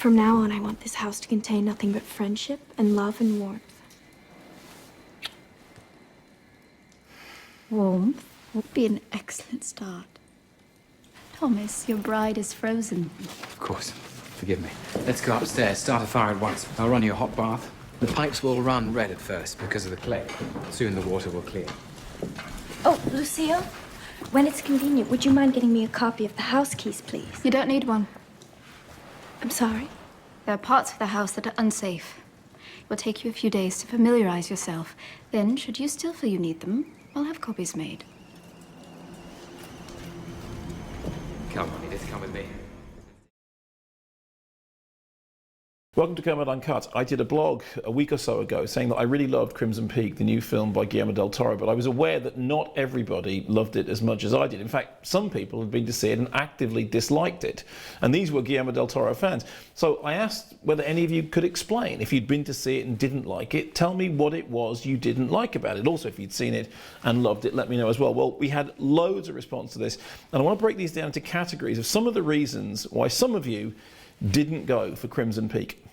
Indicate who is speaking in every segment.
Speaker 1: From now on, I want this house to contain nothing but friendship and love and warmth.
Speaker 2: Warmth would be an excellent start. Thomas, your bride is frozen.
Speaker 3: Of course. Forgive me. Let's go upstairs. Start a fire at once. I'll run you a hot bath. The pipes will run red at first because of the clay. Soon the water will clear.
Speaker 1: Oh, Lucille, when it's convenient, would you mind getting me a copy of the house keys, please?
Speaker 2: You don't need one.
Speaker 1: I'm sorry.
Speaker 2: There are parts of the house that are unsafe. It will take you a few days to familiarize yourself. Then, should you still feel you need them, I'll have copies made.
Speaker 3: Come on, Edith, come with me.
Speaker 4: Welcome to Kermode Uncut. I did a blog a week or so ago saying that I really loved Crimson Peak, the new film by Guillermo del Toro, but I was aware that not everybody loved it as much as I did. In fact, some people had been to see it and actively disliked it. And these were Guillermo del Toro fans. So I asked whether any of you could explain, if you'd been to see it and didn't like it, tell me what it was you didn't like about it. Also, if you'd seen it and loved it, let me know as well. Well, we had loads of response to this, and I want to break these down into categories of some of the reasons why some of you didn't go for Crimson Peak.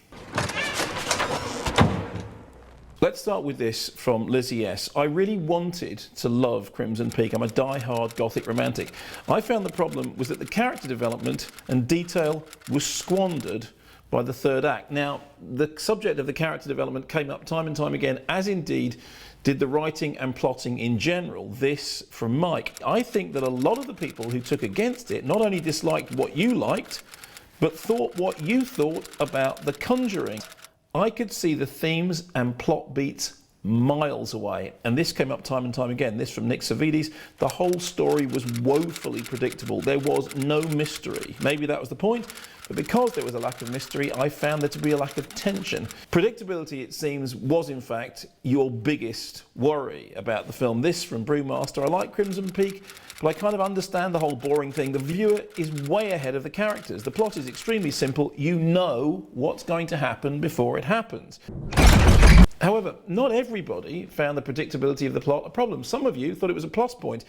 Speaker 4: Let's start with this from Lizzie S. I really wanted to love Crimson Peak. I'm a die-hard Gothic romantic. I found the problem was that the character development and detail was squandered by the third act. Now, the subject of the character development came up time and time again, as indeed did the writing and plotting in general. This from Mike. I think that a lot of the people who took against it not only disliked what you liked, but thought what you thought about The Conjuring. I could see the themes and plot beats miles away, and this came up time and time again. This from Nick Savides. The whole story was woefully predictable. There was no mystery. Maybe that was the point, but because there was a lack of mystery, I found there to be a lack of tension. Predictability, it seems, was in fact your biggest worry about the film. This from Brewmaster. I like Crimson Peak, but I kind of understand the whole boring thing. The viewer is way ahead of the characters. The plot is extremely simple. You know what's going to happen before it happens. However, not everybody found the predictability of the plot a problem. Some of you thought it was a plus point.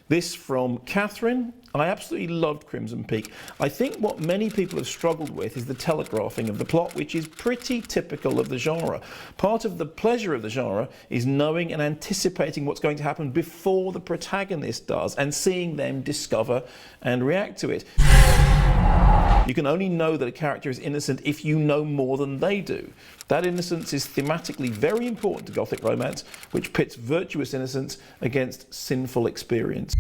Speaker 4: This from Catherine. I absolutely loved Crimson Peak. I think what many people have struggled with is the telegraphing of the plot, which is pretty typical of the genre. Part of the pleasure of the genre is knowing and anticipating what's going to happen before the protagonist does, and seeing them discover and react to it. You can only know that a character is innocent if you know more than they do. That innocence is thematically very important to Gothic romance, which pits virtuous innocence against sinful experience.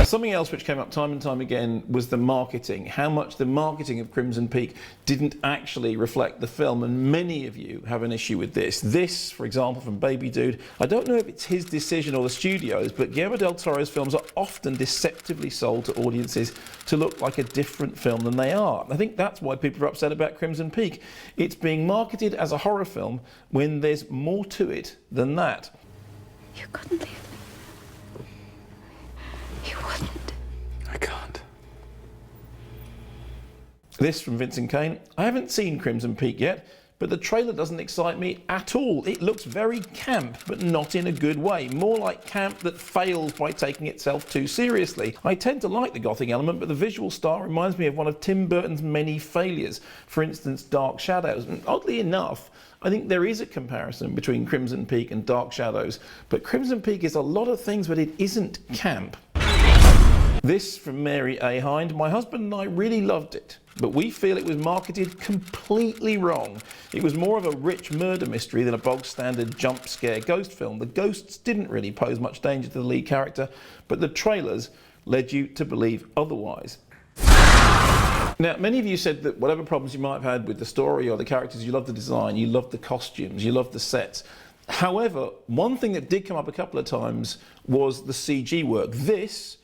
Speaker 4: Something else which came up time and time again was the marketing. How much the marketing of Crimson Peak didn't actually reflect the film, and many of you have an issue with this. This, for example, from Baby Dude. I don't know if it's his decision or the studio's, but Guillermo del Toro's films are often deceptively sold to audiences to look like a different film than they are. I think that's why people are upset about Crimson Peak. It's being marketed as a horror film when there's more to it than that.
Speaker 2: You couldn't leave me. You wouldn't.
Speaker 3: I can't.
Speaker 4: This from Vincent Kane. I haven't seen Crimson Peak yet, but the trailer doesn't excite me at all. It looks very camp, but not in a good way. More like camp that fails by taking itself too seriously. I tend to like the Gothic element, but the visual style reminds me of one of Tim Burton's many failures. For instance, Dark Shadows. And oddly enough, I think there is a comparison between Crimson Peak and Dark Shadows, but Crimson Peak is a lot of things, but it isn't camp. This from Mary A. Hind. My husband and I really loved it, but we feel it was marketed completely wrong. It was more of a rich murder mystery than a bog standard jump scare ghost film. The ghosts didn't really pose much danger to the lead character, but the trailers led you to believe otherwise. Now, many of you said that whatever problems you might have had with the story or the characters, you loved the design, you loved the costumes, you loved the sets. However, one thing that did come up a couple of times was the CG work. This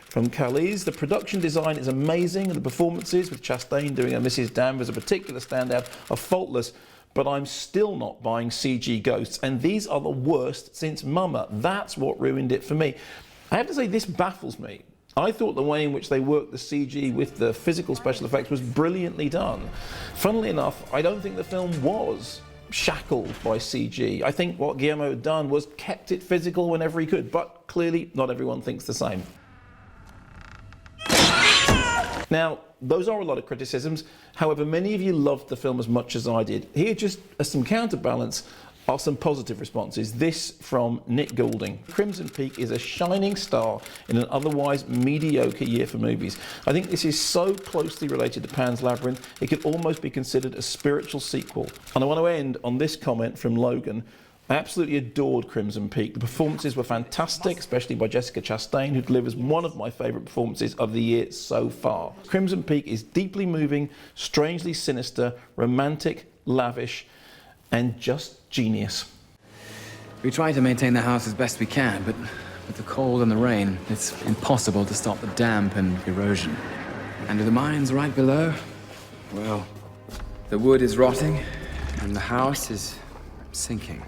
Speaker 4: from Khalees. The production design is amazing, and the performances, with Chastain doing a Mrs. Danvers, a particular standout, are faultless. But I'm still not buying CG ghosts, and these are the worst since Mama. That's what ruined it for me. I have to say, this baffles me. I thought the way in which they worked the CG with the physical special effects was brilliantly done. Funnily enough, I don't think the film was shackled by CG. I think what Guillermo had done was kept it physical whenever he could, but clearly not everyone thinks the same. Now, those are a lot of criticisms. However, many of you loved the film as much as I did. Here, just as some counterbalance, are some positive responses. This from Nick Goulding. Crimson Peak is a shining star in an otherwise mediocre year for movies. I think this is so closely related to Pan's Labyrinth, it could almost be considered a spiritual sequel. And I want to end on this comment from Logan. I absolutely adored Crimson Peak. The performances were fantastic, especially by Jessica Chastain, who delivers one of my favourite performances of the year so far. Crimson Peak is deeply moving, strangely sinister, romantic, lavish, and just genius.
Speaker 3: We try to maintain the house as best we can, but with the cold and the rain, it's impossible to stop the damp and erosion. And with the mines right below, well, the wood is rotting and the house is sinking.